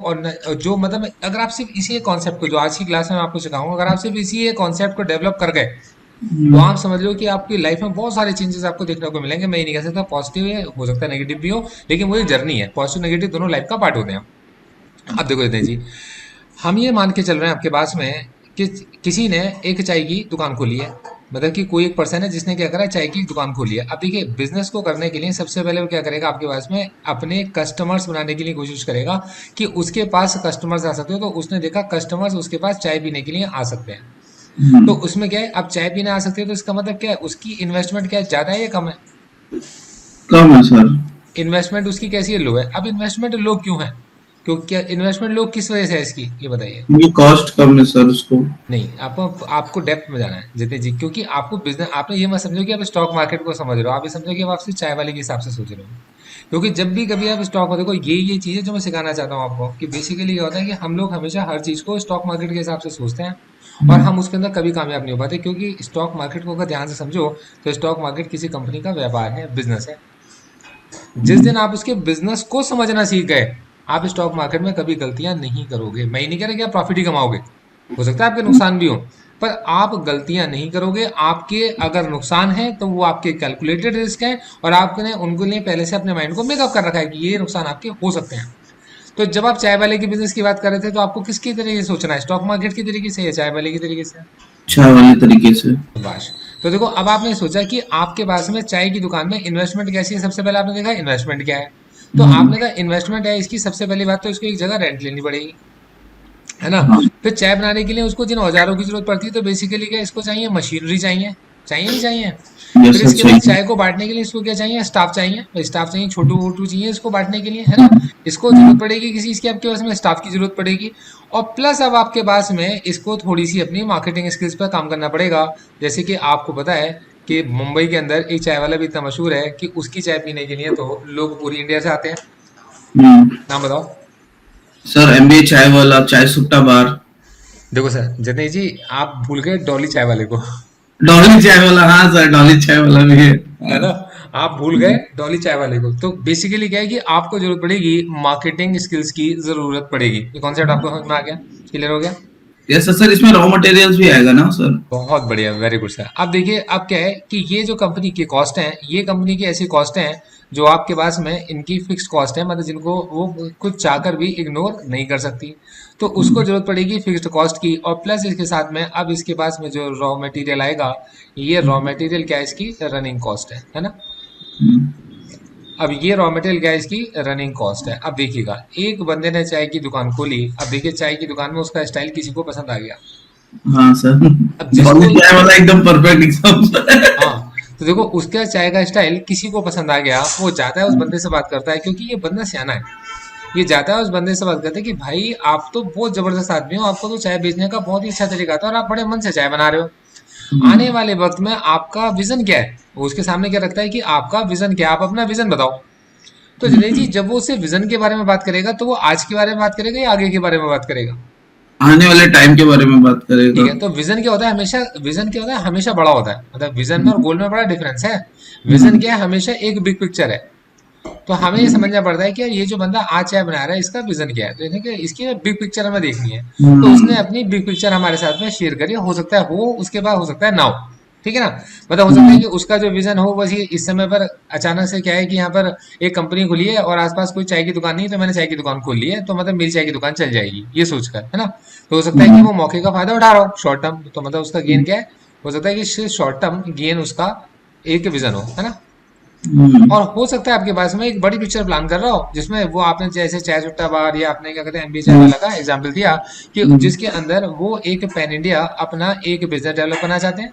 और जो मतलब अगर आप सिर्फ इसी कॉन्सेप्ट को जो आज की क्लास में मैं आपको सिखाऊंगा, अगर आप सिर्फ इसी कॉन्सेप्ट को डेवलप कर गए तो हम्म, आप समझ लो कि आपकी लाइफ में बहुत सारे चेंजेस आपको देखने को मिलेंगे। मैं ये नहीं कह सकता पॉजिटिव है, हो सकता है नेगेटिव भी हो, लेकिन वो एक जर्नी है। पॉजिटिव नेगेटिव दोनों लाइफ का पार्ट होते हैं। अब देखो इतने जी, हम ये मान के चल रहे हैं आपके पास में कि किसी ने एक चाय की दुकान खोली है। मतलब कि कोई एक पर्सन है जिसने क्या करा, चाय की दुकान खोली है। अब देखिए, बिजनेस को करने के लिए सबसे पहले वो क्या करेगा, आपके पास में अपने कस्टमर्स बनाने के लिए कोशिश करेगा कि उसके पास कस्टमर्स आ सकते हो। तो उसने देखा कस्टमर्स उसके पास चाय पीने के लिए आ सकते हैं। तो हम्म, उसमें क्या है, अब चाय पीने आ सकते हैं तो इसका मतलब क्या है, उसकी इन्वेस्टमेंट क्या है, ज्यादा है या कम है? कम है सर। इन्वेस्टमेंट उसकी कैसी है, लो है। अब इन्वेस्टमेंट लो क्यों है, क्योंकि क्या इन्वेस्टमेंट लो किस वजह से है इसकी, ये बताइए। ये कॉस्ट कम है सर उसको। नहीं, आपको आपको डेप्थ में जाना है जितने जी, क्योंकि आपको बिजनेस, आपने ये मत समझो कि आप स्टॉक मार्केट को समझ रहे हो, आप ये समझो कि आप सिर्फ चाय वाले के हिसाब से सोच रहे हो। क्योंकि जब भी कभी आप स्टॉक में देखो, ये चीजें जो मैं सिखाना चाहता हूँ आपको, कि बेसिकली क्या होता है कि हम लोग हमेशा हर चीज को स्टॉक मार्केट के हिसाब से सोचते हैं और हम्म, हम उसके अंदर कभी कामयाब नहीं हो पाते। क्योंकि स्टॉक मार्केट को अगर ध्यान से समझो तो स्टॉक मार्केट किसी कंपनी का व्यापार है, बिजनेस है। जिस दिन आप उसके बिजनेस को समझना सीख गए, आप स्टॉक मार्केट में कभी गलतियां नहीं करोगे। मैं ये नहीं कह रहा कि आप प्रॉफिट ही कमाओगे, हो सकता है आपके नुकसान भी हो, पर आप गलतियां नहीं करोगे। आपके अगर नुकसान है तो वो आपके कैलकुलेटेड रिस्क है, और आपने उनको लिए पहले से अपने माइंड को मेकअप कर रखा है कि ये नुकसान आपके हो सकते हैं। तो जब आप चाय वाले के बिजनेस की बात कर रहे थे तो आपको किसकी तरीके से सोचना है, स्टॉक मार्केट की तरीके से या चाय वाले की तरीके से? चाय वाले तरीके से। बाश। तो देखो, अब आपने सोचा कि आपके पास में चाय की दुकान में इन्वेस्टमेंट कैसी है, सबसे पहले आपने देखा इन्वेस्टमेंट क्या है। तो हम्म, आपने कहा इन्वेस्टमेंट है इसकी, सबसे पहली बात तो इसको एक जगह रेंट लेनी पड़ेगी, है ना। हाँ। फिर चाय बनाने के लिए उसको जिन औजारों की जरूरत पड़ती है, तो बेसिकली क्या इसको चाहिए, मशीनरी चाहिए, चाहिए नहीं चाहिए। यस फिर सर इसके बाद चाहिए। चाय को बांटने के लिए इसको क्या चाहिए, स्टाफ चाहिए, स्टाफ चाहिए, छोटू वोटू चाहिए इसको बांटने के लिए, है ना। इसको जरूरत हम्म, पड़ेगी किसी इसकी, आपके पास में स्टाफ की जरूरत पड़ेगी। और प्लस अब आपके पास में इसको थोड़ी सी अपनी मार्केटिंग स्किल्स पर काम करना पड़ेगा। जैसे कि आपको पता है कि मुंबई के अंदर एक चाय वाला भी इतना मशहूर है कि उसकी चाय पीने के लिए तो लोग पूरी इंडिया से आते हैं। हम्म। नाम बताओ। सर एमबीए चाय वाला, चाय सुट्टा बार। देखो सर जतन जी, आप भूल गए डॉली चाय वाले को, डॉली चाय वाला, हाँ सर डॉली चाय वाला भी है। है हाँ। ना। आप भूल गए डॉली चाय वाले को। तो बेसिकली क्या है कि आपको जरूरत पड़ेगी, मार्केटिंग स्किल्स की जरूरत पड़ेगी। ये कॉन्सेप्ट आपको समझ में आ गया, क्लियर हो गया? यस सर, सर इसमें रॉ मटेरियल्स भी आएगा ना सर? बहुत बढ़िया, वेरी गुड सर। अब देखिए, अब क्या है कि ये जो कंपनी की कॉस्ट है, ये कंपनी की ऐसी कॉस्ट है जो आपके पास में इनकी फिक्स कॉस्ट है, मतलब जिनको वो कुछ चाहकर भी इग्नोर नहीं कर सकती। तो उसको जरूरत पड़ेगी फिक्स्ड कॉस्ट की, और प्लस इसके साथ में अब इसके पास में जो रॉ मटेरियल आएगा, ये रॉ मटेरियल क्या है, इसकी रनिंग कॉस्ट है ना। अब ये रॉ मटेरियल क्या है, इसकी रनिंग कॉस्ट है। अब देखिएगा, एक बंदे ने चाय की दुकान खोली, अब देखिए चाय की दुकान में उसका स्टाइल किसी को पसंद आ गया। हाँ सर। अब डॉली जिसको, चाय वाला एकदम परफेक्ट एग्जाम्पल। हाँ, तो देखो उसका चाय का स्टाइल किसी को पसंद आ गया, वो जाता है उस बंदे से बात करता है, क्योंकि ये बंदा सियाना है। ये जाता है उस बंदे से बात करता है कि भाई आप तो बहुत जबरदस्त आदमी हो, आपको तो चाय बेचने का बहुत ही अच्छा तरीका आता है और आप बड़े मन से चाय बना रहे हो। आने वाले वक्त में आपका विजन क्या है, वो उसके सामने क्या रखता है कि आपका विजन क्या है, आप अपना विजन बताओ। तो जनेश जी, जब वो उससे विजन के बारे में बात करेगा तो वो आज के बारे में बात करेगा या आगे के बारे में बात करेगा? आने वाले टाइम के बारे में बात ठीक करेगा। है, तो विजन क्या होता है, हमेशा विजन क्या होता है, हमेशा बड़ा होता है। मतलब विजन में और गोल में बड़ा डिफरेंस है। विजन हम्म, क्या है, हमेशा एक बिग पिक्चर है। तो हमें ये समझना पड़ता है कि यार ये जो बंदा आज चाय बना रहा है, इसका विजन क्या है, तो देखिए इसकी बिग पिक्चर हमें देखनी है। तो उसने हम्म, अपनी बिग पिक्चर हमारे साथ में शेयर करी, हो सकता है हो उसके बाद, हो सकता है ना हो। ठीक है ना। मतलब हो सकता है हम्म, कि उसका जो विजन हो बस ये इस समय पर अचानक से क्या है कि यहाँ पर एक कंपनी खुली है और आसपास कोई चाय की दुकान नहीं है, तो मैंने चाय की दुकान खोल ली है, तो मतलब मेरी चाय की दुकान चल जाएगी, ये सोचकर, है ना। तो हो सकता है कि हम्म, वो मौके का फायदा उठा रहा हो शॉर्ट टर्म, तो मतलब उसका गेन क्या है, हो सकता है कि शॉर्ट टर्म गेन उसका एक विजन हो, है ना। हम्म, और हो सकता है आपके पास में एक बड़ी पिक्चर प्लान कर रहा हो, जिसमें वो आपने जैसे चाय सुट्टा बार या आपने क्या कहते हैं एमबी चाय हम्म, वाला का एग्जांपल दिया, कि हम्म, जिसके अंदर वो एक पैन इंडिया अपना एक बिजनेस डेवलप करना चाहते हैं।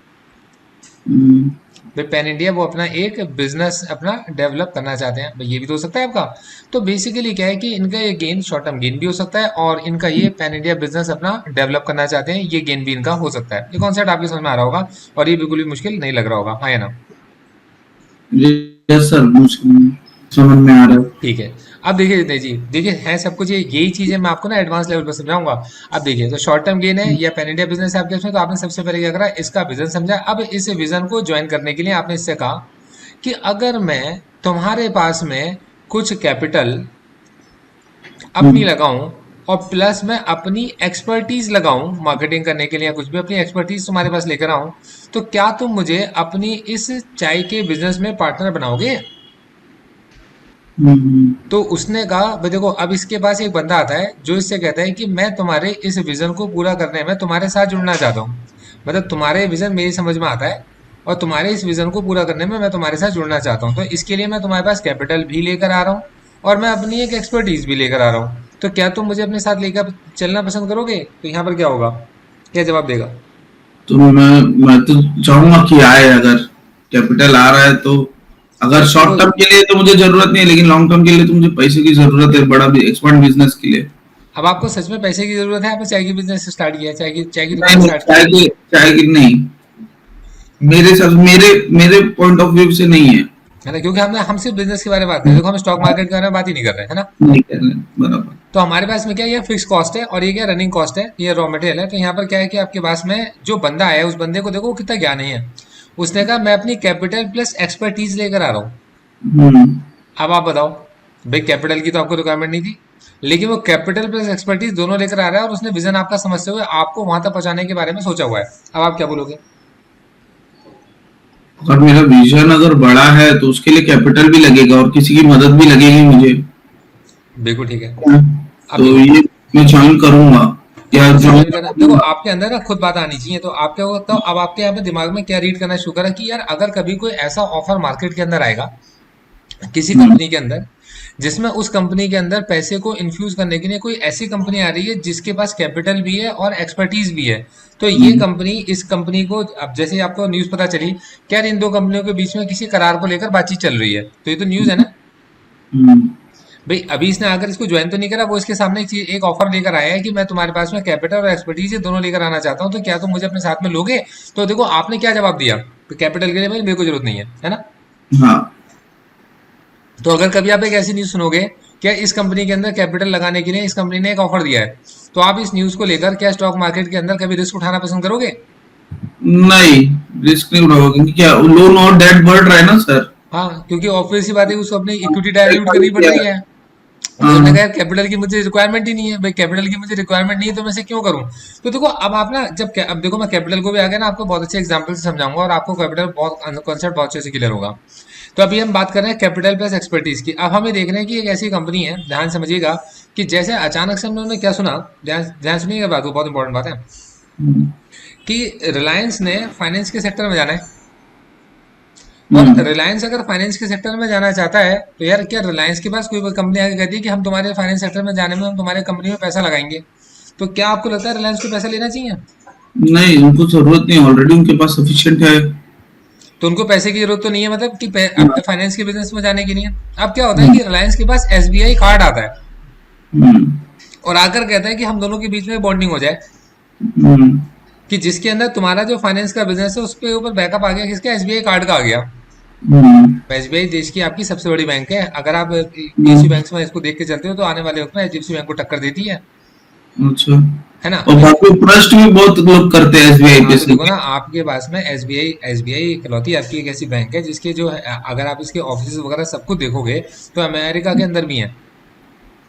हम्म, भाई पैन इंडिया वो अपना एक बिजनेस अपना डेवलप करना चाहते हैं, भाई ये भी तो हो सकता है आपका। तो बेसिकली क्या है कि इनका ये गेन शॉर्ट टर्म गेन भी हो सकता है, और इनका ये पैन इंडिया बिजनेस अपना डेवलप करना चाहते हैं, ये गेन भी इनका हो सकता है। ये कॉन्सेप्ट आपके समझ में आ रहा होगा और ये बिल्कुल भी मुश्किल नहीं लग रहा होगा, हाँ या ना। यस सर, मुझे समझ में आ रहा है। ठीक है। अब देखिए जितने जी, देखिए है सब कुछ यही चीजें मैं आपको ना एडवांस लेवल पर समझाऊंगा। अब देखिए, तो शॉर्ट टर्म गेन है या पैन इंडिया बिजनेस है आपके उसमें, तो आपने सबसे पहले क्या करा, इसका विजन समझा। अब इस विजन को ज्वाइन करने के लिए आपने इससे कहा कि अगर मैं तुम्हारे पास में कुछ कैपिटल अपनी हम्म, लगाऊं, और प्लस मैं अपनी एक्सपर्टीज लगाऊं मार्केटिंग करने के लिए या कुछ भी अपनी एक्सपर्टीज तुम्हारे पास लेकर आऊं, तो क्या तुम मुझे अपनी इस चाय के बिजनेस में पार्टनर बनाओगे? हम्म, तो उसने कहा भाई देखो, अब इसके पास एक बंदा आता है जो इससे कहता है कि मैं तुम्हारे इस विजन को पूरा करने में तुम्हारे साथ जुड़ना चाहता हूँ। मतलब तुम्हारे विजन मेरी समझ में आता है और तुम्हारे इस विजन को पूरा करने में मैं तुम्हारे साथ जुड़ना चाहता हूँ, तो इसके लिए मैं तुम्हारे पास कैपिटल भी लेकर आ रहा हूँ और मैं अपनी एक एक्सपर्टीज भी लेकर आ रहा हूँ। तो क्या तुम मुझे अपने साथ लेकर चलना पसंद करोगे? तो यहाँ पर क्या होगा, क्या जवाब देगा? तो मैं तो चाहूंगा कि आए, अगर कैपिटल आ रहा है तो। अगर देखो, शॉर्ट टर्म के लिए तो मुझे जरूरत नहीं है, लेकिन लॉन्ग टर्म के लिए तो मुझे पैसे की जरूरत है, बड़ा भी एक्सपांड बिजनेस के लिए। अब आपको सच में पैसे की जरूरत है? आपने चाय की बिजनेस स्टार्ट किया है, चाय की नहीं दुकान नहीं, स्टार्ट की है? चाय की नहीं। मेरे साथ, मेरे मेरे पॉइंट ऑफ व्यू से नहीं है। है ना, क्योंकि हम सिर्फ बिजनेस के बारे में बात कर रहे हैं, देखो हम स्टॉक मार्केट के बारे में बात ही नहीं कर रहे हैं, है ना। नहीं कर रहे, बराबर। तो हमारे पास में क्या, ये फिक्स कॉस्ट है और ये क्या रनिंग कॉस्ट है, ये रॉ मटेरियल है। तो यहाँ पर क्या है कि आपके पास में जो बंदा आया है उस बंदे को देखो वो कितना ज्ञान है। उसने कहा मैं अपनी कैपिटल प्लस एक्सपर्टीज लेकर आ रहा हूँ। हम्म। अब आप बताओ, भाई कैपिटल की तो आपको रिक्वायरमेंट नहीं थी, लेकिन वो कैपिटल प्लस एक्सपर्टीज दोनों लेकर आ रहा है और उसने विजन आपका समझते हुए आपको वहां तक पहुंचाने के बारे में सोचा हुआ है। अब आप क्या बोलोगे? अगर मेरा विजन अगर बड़ा है तो उसके लिए कैपिटल भी लगेगा और किसी की मदद भी लगेगी मुझे। बिल्कुल ठीक है। अब तो देखो, ये मैं ज्वाइन करूंगा या कौन सा ज्वाइन ज्वाइन करना, देखो करूंगा। आपके अंदर ना खुद बात आनी चाहिए। तो आप क्या होता हो, अब आपके यहाँ पे दिमाग में क्या रीड करना शुरू करा कि यार अगर कभी कोई ऐसा ऑफर मार्केट के अंदर आएगा किसी हम्म, कंपनी के अंदर, जिसमें उस कंपनी के अंदर पैसे को इन्फ्यूज करने के लिए कोई ऐसी कंपनी आ रही है जिसके पास कैपिटल भी है और एक्सपर्टीज भी है, तो ये हम्म, कंपनी इस कंपनी को, अब जैसे आपको न्यूज पता चली क्या इन दो कंपनियों के बीच में किसी करार को लेकर बातचीत चल रही है, तो ये तो न्यूज है ना। हम्म, भाई अभी इसने आकर इसको ज्वाइन तो नहीं करा, वो इसके सामने एक ऑफर लेकर आया है कि मैं तुम्हारे पास में कैपिटल और एक्सपर्टीज ये दोनों लेकर आना चाहता हूँ, तो क्या तुम मुझे अपने साथ में लोगे? तो देखो आपने क्या जवाब दिया, तो कैपिटल के लिए भाई मेरे को जरूरत नहीं है ना। हाँ तो अगर कभी आप एक ऐसी न्यूज सुनोगे क्या इस कंपनी के अंदर कैपिटल लगाने के लिए इस कंपनी ने एक ऑफर दिया है, तो आप इस न्यूज को लेकर क्या स्टॉक मार्केट के अंदर कभी रिस्क उठाना पसंद करोगे? नहीं, रिस्क नहीं उठाओगे क्योंकि क्या लोन और डेट बढ़ रहा है ना सर। हाँ, क्योंकि ऑब्वियस सी बात है उसको अपनी इक्विटी भाई डायल्यूट करनी खाली पड़ क्या रही है? है। तो उसने हाँ। कहा कैपिटल की मुझे रिक्वायरमेंट ही नहीं है, भाई कैपिटल की मुझे रिक्वायरमेंट नहीं है तो मैं से क्यों करूं? तो देखो अब आप ना अब देखो मैं कैपिटल को भी आ गया ना आपको बहुत अच्छे एग्जांपल से समझाऊंगा और आपको कैपिटल बहुत कॉन्सेप्ट बहुत अच्छे से क्लियर होगा। तो अभी हम बात कर रहे हैं कैपिटल प्लस एक्सपर्टीज की। अब हमें देख रहे हैं कि एक ऐसी कंपनी है, ध्यान समझिएगा, कि जैसे अचानक से हमने क्या सुना, ध्यान ध्यान सुनिएगा बात, वो बहुत इंपॉर्टेंट बात है, हम्म, कि रिलायंस ने फाइनेंस के सेक्टर में जाना है। और हम्म, रिलायंस अगर फाइनेंस के सेक्टर में जाना चाहता है तो यार क्या रिलायंस के पास कोई कंपनी आके कहती है कि हम तुम्हारे फाइनेंस सेक्टर में जाने में हम तुम्हारे कंपनी में पैसा लगाएंगे, तो क्या आपको लगता है रिलायंस को पैसा लेना चाहिए? नहीं, उनको जरूरत नहीं, ऑलरेडी उनके पास सफिशिएंट है। तो उनको पैसे की जरूरत तो नहीं है, मतलब कि हाँ, फाइनेंस के बिजनेस में जाने के लिए। अब क्या होता है कि रिलायंस के पास एसबीआई कार्ड आता है हम्म, और आकर कहता है कि हम दोनों के बीच में बॉन्डिंग हो जाए, हम्म, कि जिसके अंदर तुम्हारा जो फाइनेंस का बिजनेस है उस पे ऊपर बैकअप आ गया किसका, एसबीआई कार्ड का आ गया। हम्म, एसबीआई देश की आपकी सबसे बड़ी बैंक है, अगर आप पीएसयू हम्म, बैंक में इसको देख के चलते हो तो आने वाले वक्त में एचडीएफसी बैंक को टक्कर देती अच्छा। है ना। और भाई बाकी ट्रस्ट भी बहुत लोग करते हैं एसबीआई हाँ, पे तो से। देखो ना आपके पास में एसबीआई एसबीआई इकलौती आपकी एक ऐसी बैंक है जिसके जो है, अगर आप इसके ऑफिस वगैरह सब कुछ देखोगे तो अमेरिका के अंदर भी हैं।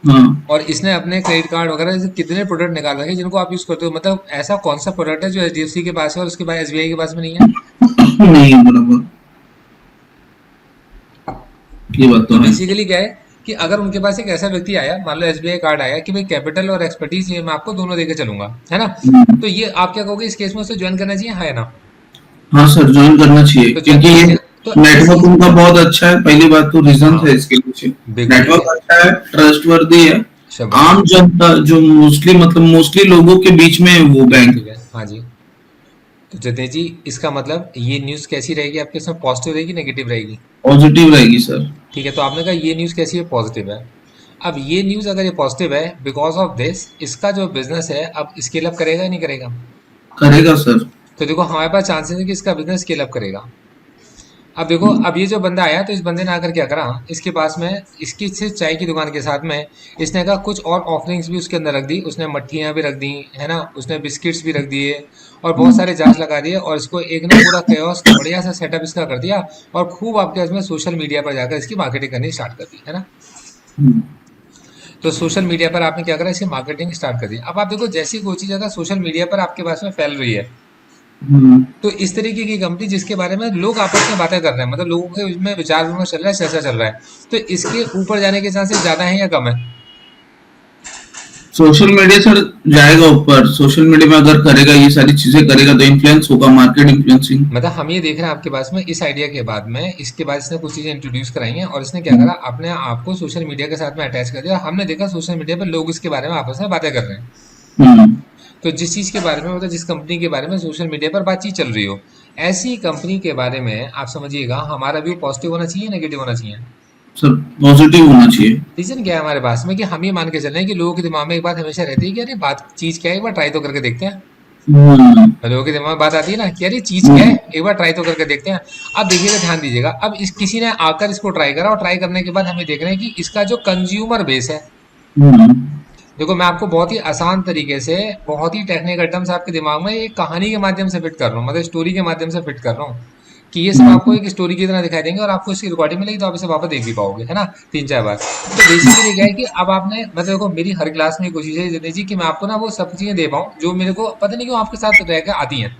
हाँ। और इसने अपने क्रेडिट कार्ड वगैरह से कितने प्रोडक्ट निकाल रखे हैं जिनको आप यूज करते हो, मतलब ऐसा कौन सा प्रोडक्ट है जो एचडीएफसी के पास है और उसके बाद एसबीआई के पास में नहीं है? नहीं, बराबर। ये बात तो तो है। बेसिकली क्या है कि अगर उनके पास एक ऐसा व्यक्ति आया, मान लो एसबीआई कार्ड आया कि भाई कैपिटल और एक्सपर्टीज ये मैं आपको दोनों देके चलूंगा, है ना, हम्म, तो ये आप क्या कहोगे इस केस में उसे ज्वाइन करना चाहिए, है ना? हाँ सर, ज्वाइन करना चाहिए तो ज्वाइन क्योंकि करना ये चाहिए, तो ऐसी, नेटवर्क उनका बहुत अच्छा है। पहली बात तो रीजन है हाँ इसके पीछे। बिल्कुल ठीक नेटवर्क है, अच्छा है, ट्रस्टवर्दी है। शाबाश, आम जनता जो मोस्टली लोगों के बीच में है वो बिल्कुल बैंक। ठीक है, हाँ जी। तो जतेश जी, इसका मतलब ये न्यूज़ कैसी रहेगी आपके, इसमें पॉजिटिव रहेगी नेगेटिव रहेगी? पॉजिटिव रहेगी सर। ठीक है, तो आपने कहा ये न्यूज़ कैसी है, पॉजिटिव है। अब ये न्यूज़ अगर ये पॉजिटिव है, बिकॉज ऑफ दिस इसका जो बिजनेस है अब स्केल अप करेगा या नहीं करेगा? करेगा सर। तो देखो हमारे पास चांसेस है कि इसका बिजनेस स्केल अप करेगा। अब देखो, अब ये जो बंदा आया तो इस बंदे ने आकर क्या करा, इसके पास में इसकी सिर्फ चाय की दुकान के साथ में इसने कहा कुछ और ऑफरिंग्स भी उसके अंदर रख दी, उसने मट्ठियाँ भी रख दी, है ना, उसने बिस्किट्स भी रख दिए और बहुत सारे जार्स लगा दिए और इसको एक ना पूरा केओस बढ़िया सा सेटअप इसका कर दिया और खूब आपके इसमें सोशल मीडिया पर जाकर इसकी मार्केटिंग करनी स्टार्ट कर दी, है ना। हम्म, तो सोशल मीडिया पर आपने क्या करा, इसकी मार्केटिंग स्टार्ट कर दी। अब आप देखो जैसी कोई चीज़ अगर सोशल मीडिया पर आपके पास में फैल रही है, हम्म। तो इस तरीके की कंपनी जिसके बारे में लोग आपस में बातें कर रहे हैं, मतलब लोगों के में विचार विमर्श चल रहा है, चर्चा चल रहा है, तो इसके ऊपर जाने के चांसेस ज़्यादा हैं या कम है? सोशल मीडिया सर जाएगा ऊपर। सोशल मीडिया में अगर करेगा, ये सारी चीजें करेगा तो इन्फ्लुएंस होगा, मार्केट इन्फ्लुएंसिंग। मतलब हम ये देख रहे हैं आपके पास में इस आइडिया के बाद में, इसके बाद इसने कुछ चीज़ें इंट्रोड्यूस कराई हैं और इसने क्या करा, अपने आप को सोशल मीडिया के साथ में अटैच कर दिया। हमने देखा सोशल मीडिया पर लोग इसके बारे में आपस में बातें कर रहे हैं। हम्म। तो जिस चीज़ के बारे में, मतलब जिस कंपनी के बारे में सोशल मीडिया पर बातचीत चल रही हो, ऐसी कंपनी के बारे में आप समझिएगा हमारा व्यू पॉजिटिव होना चाहिए, नेगेटिव होना चाहिए? सर पॉजिटिव होना चाहिए। रीजन क्या है हमारे पास में कि हम ये मान के चल रहे हैं कि लोगों के दिमाग में एक बात हमेशा रहती है कि अरे बात चीज़ क्या है, एक बार ट्राई तो करके देखते हैं। हम्म। लोगों के दिमाग में बात आती है ना कि अरे चीज़ क्या है, एक बार ट्राई तो करके देखते हैं। अब देखिएगा, ध्यान दीजिएगा, अब इस किसी ने आकर इसको ट्राई करा और ट्राई करने के बाद हमें देख रहे हैं कि इसका जो कंज्यूमर बेस है, हम्म। देखो मैं आपको बहुत ही आसान तरीके से, बहुत ही टेक्निकल टर्म्स आपके दिमाग में एक कहानी के माध्यम से फिट कर रहा हूँ, मतलब स्टोरी के माध्यम से फिट कर रहा हूँ कि ये सब आपको हम्म। एक स्टोरी की तरह दिखाई देंगे और आपको इसकी रिकॉर्डिंग मिलेगी तो आप इसे वापस देख भी पाओगे, है ना, 3-4 बार। तो बेसिकली क्या है कि अब आपने, मतलब देखो मेरी हर क्लास में कोशिश है जितनी जी कि मैं आपको ना वो सब चीज़ें दे पाऊँ जो मेरे को पता नहीं क्यों आपके साथ रह कर आती हैं।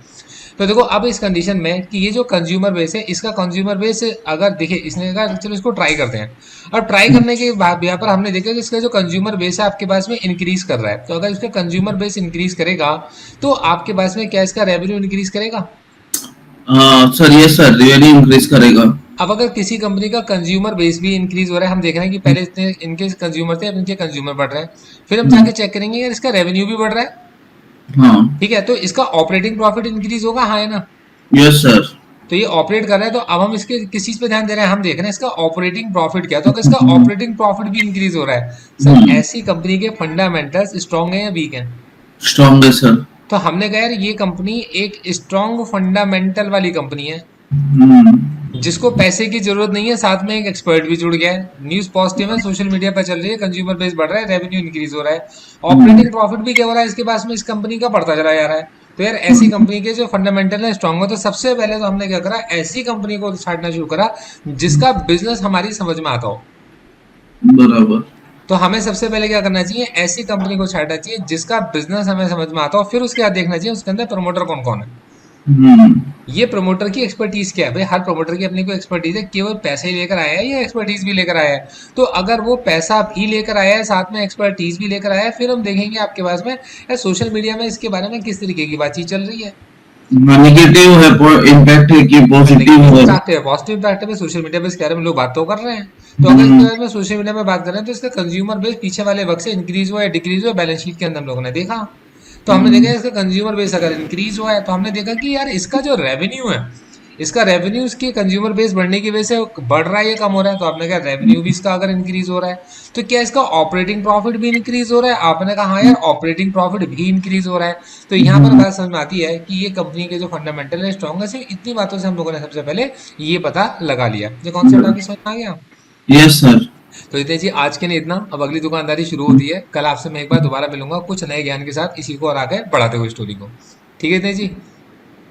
तो देखो अब इस कंडीशन में कि ये जो कंज्यूमर बेस है, इसका कंज्यूमर बेस अगर देखिए, इसने कहा चलो इसको ट्राई करते हैं, और ट्राई करने के बाद यहाँ पर हमने देखा कि इसका जो कंज्यूमर बेस है आपके पास में इंक्रीज कर रहा है। तो अगर इसका कंज्यूमर बेस इंक्रीज करेगा तो आपके पास में क्या इसका रेवेन्यू इंक्रीज करेगा? सर ये सर रियली इंक्रीज करेगा। अब अगर किसी कंपनी का कंज्यूमर बेस भी इंक्रीज हो रहा है, हम देख रहे हैं कि पहले इतने इनके कंज्यूमर थे, अब इनके कंज्यूमर बढ़ रहे हैं, फिर हम जाके चेक करेंगे यार इसका रेवेन्यू भी बढ़ रहा है, हाँ। ठीक है, तो इसका ऑपरेटिंग प्रॉफिट इंक्रीज होगा, हाँ है ना? Yes sir. तो ये ऑपरेट कर रहा है, तो अब हम इसके किस चीज पे ध्यान दे रहे हैं, हम देख रहे हैं इसका ऑपरेटिंग प्रॉफिट क्या है। तो अगर इसका ऑपरेटिंग प्रॉफिट भी इंक्रीज हो रहा है, सर ऐसी कंपनी के फंडामेंटल्स स्ट्रांग है या वीक है? स्ट्रॉन्ग है सर। तो हमने कहा यार ये कंपनी एक स्ट्रांग फंडामेंटल वाली कंपनी है, हम्म। जिसको पैसे की जरूरत नहीं है, साथ में एक एक्सपर्ट भी जुड़ गया है, न्यूज पॉजिटिव है, सोशल मीडिया पर चल रही है, कंज्यूमर बेस बढ़ रहा है, रेवेन्यू इंक्रीज हो रहा है, ऑपरेटिंग प्रॉफिट भी क्या हो रहा है इसके पास में, इस कंपनी का बढ़ता चला जा रहा है। तो यार ऐसी कंपनी के जो फंडामेंटल है स्ट्रांग हो, तो सबसे पहले तो हमने क्या करा, ऐसी कंपनी को छांटना शुरू करा जिसका बिजनेस हमारी समझ में आता हो। बराबर। तो हमें सबसे पहले क्या करना चाहिए, ऐसी कंपनी को छांटना चाहिए जिसका बिजनेस हमें समझ में आता हो, फिर उसके बाद देखना चाहिए उसके अंदर प्रमोटर कौन कौन है। हम्म। ये प्रमोटर की एक्सपर्टीज क्या है भाई, हर प्रमोटर की अपनी कोई एक्सपर्टीज है, केवल पैसे ही लेकर आया है या एक्सपर्टीज भी लेकर आया है? तो अगर वो पैसा भी लेकर आया है, साथ में एक्सपर्टीज भी लेकर आया है, फिर हम देखेंगे आपके पास में यार सोशल मीडिया में इसके बारे में किस तरीके की बातचीत चल रही है। नेगेटिव है, इम्पैक्ट है कि पॉजिटिव नेगेटिव है। इम्पैक्ट है, पॉजिटिव इम्पैक्ट है, सोशल मीडिया पे इसके बारे में लोग बात तो कर रहे हैं। तो अगर इसके बारे में सोशल मीडिया में बात कर रहे हैं तो इसका कंज्यूमर बेस पीछे वाले वक्त से इंक्रीज हुआ है, डिक्रीज हुआ है, बैलेंस शीट के अंदर हम लोगों ने देखा। तो हमने देखा इसका कंज्यूमर बेस अगर इंक्रीज हुआ है, तो हमने देखा कि यार इसका जो रेवेन्यू है, इसका रेवेन्यू इसके कंज्यूमर बेस बढ़ने की वजह से बढ़ रहा है या कम हो रहा है? तो आपने कहा रेवेन्यू भी इसका अगर इंक्रीज हो रहा है, तो क्या इसका ऑपरेटिंग प्रॉफिट भी इंक्रीज हो रहा है? आपने कहा हाँ यार ऑपरेटिंग प्रॉफिट भी इंक्रीज हो रहा है। तो यहाँ पर बात समझ में आती है कि ये कंपनी के जो फंडामेंटल है स्ट्रॉन्ग है, सिर्फ इतनी बातों से हम लोगों ने सबसे पहले ये पता लगा लिया। ये कॉन्सेप्ट आपकी समझ में आ गया? Yes sir. तो इतने जी आज के लिए इतना, अब अगली दुकानदारी शुरू होती है, कल आपसे मैं एक बार दोबारा मिलूंगा कुछ नए ज्ञान के साथ, इसी को और आगे बढ़ाते हुए स्टोरी को। ठीक है इतने जी?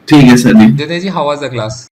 ठीक है सर जी। जितने जी, हाउ वाज द क्लास?